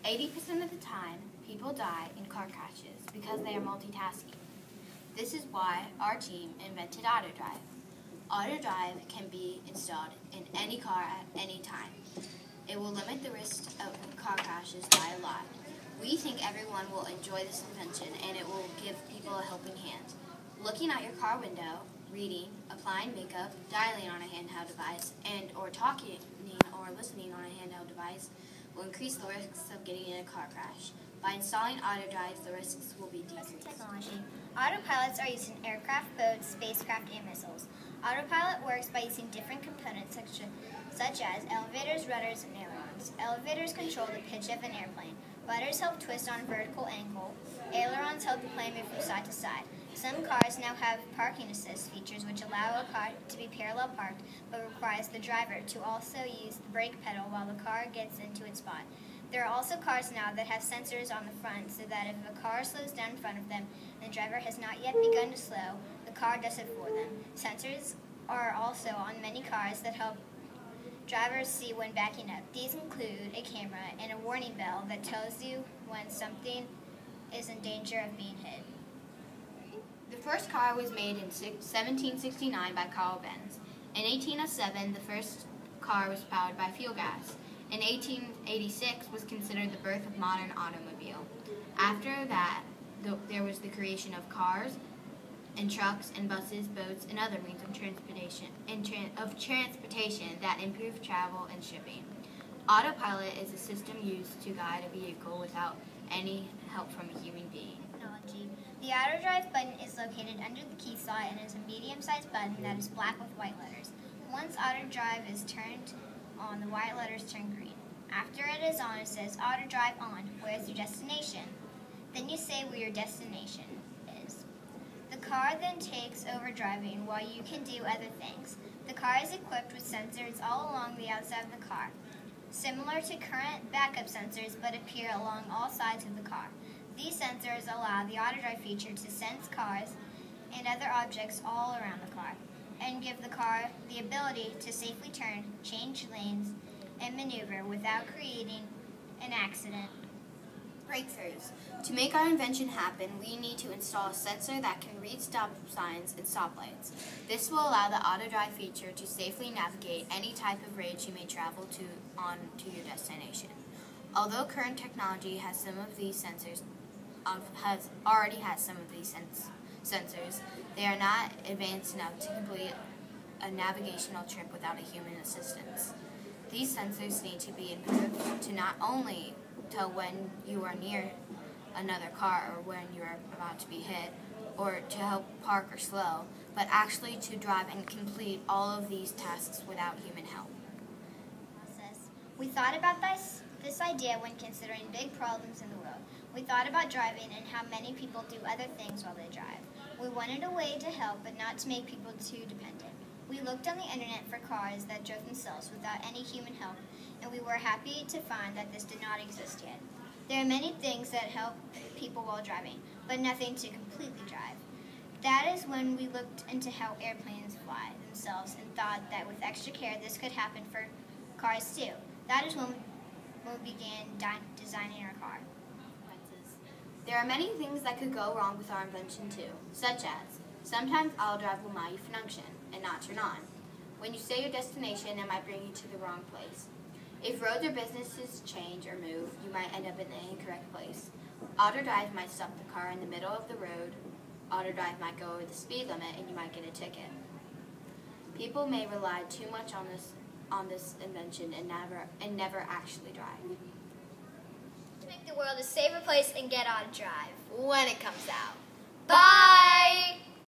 80% of the time, people die in car crashes because they are multitasking. This is why our team invented AutoDrive. AutoDrive can be installed in any car at any time. It will limit the risk of car crashes by a lot. We think everyone will enjoy this invention, and it will give people a helping hand. Looking out your car window, reading, applying makeup, dialing on a handheld device, or talking or listening on a handheld device will increase the risks of getting in a car crash. By installing AutoDrive, the risks will be decreased. Technology. Autopilots are used in aircraft, boats, spacecraft, and missiles. Autopilot works by using different components such as elevators, rudders, and ailerons. Elevators control the pitch of an airplane. Rudders help twist on a vertical angle. Ailerons help the plane move from side to side. Some cars now have parking assist features which allow a car to be parallel parked, but requires the driver to also use the brake pedal while the car gets into its spot. There are also cars now that have sensors on the front so that if a car slows down in front of them and the driver has not yet begun to slow, the car does it for them. Sensors are also on many cars that help drivers see when backing up. These include a camera and a warning bell that tells you when something is in danger of being hit. The first car was made in 1769 by Carl Benz. In 1807, the first car was powered by fuel gas. In 1886 was considered the birth of modern automobile. After that, there was the creation of cars and trucks and buses, boats, and other means of transportation that improve travel and shipping. Autopilot is a system used to guide a vehicle without any help from a human being. Technology. The AutoDrive button is located under the key slot and is a medium-sized button that is black with white letters. Once AutoDrive is turned on, the white letters turn green. After it is on, it says AutoDrive on. Where's your destination? Then you say where your destination is. The car then takes over driving while you can do other things. The car is equipped with sensors all along the outside of the car, similar to current backup sensors but appear along all sides of the car. These sensors allow the AutoDrive feature to sense cars and other objects all around the car and give the car the ability to safely turn, change lanes, and maneuver without creating an accident. Breakthroughs. To make our invention happen, we need to install a sensor that can read stop signs and stoplights. This will allow the AutoDrive feature to safely navigate any type of road you may travel on to your destination. Although current technology has some of these sensors, sensors, they are not advanced enough to complete a navigational trip without a human assistance. These sensors need to be improved to not only tell when you are near another car or when you are about to be hit, or to help park or slow, but actually to drive and complete all of these tasks without human help. We thought about this idea when considering big problems in the world. We thought about driving and how many people do other things while they drive. We wanted a way to help, but not to make people too dependent. We looked on the internet for cars that drove themselves without any human help, and we were happy to find that this did not exist yet. There are many things that help people while driving, but nothing to completely drive. That is when we looked into how airplanes fly themselves and thought that with extra care this could happen for cars too. That is when we began designing our car. There are many things that could go wrong with our invention too, such as sometimes AutoDrive will malfunction and not turn on. When you say your destination, it might bring you to the wrong place. If roads or businesses change or move, you might end up in the incorrect place. AutoDrive might stop the car in the middle of the road. AutoDrive might go over the speed limit and you might get a ticket. People may rely too much on this invention and never actually drive. To make the world a safer place and get AutoDrive When it comes out. Bye!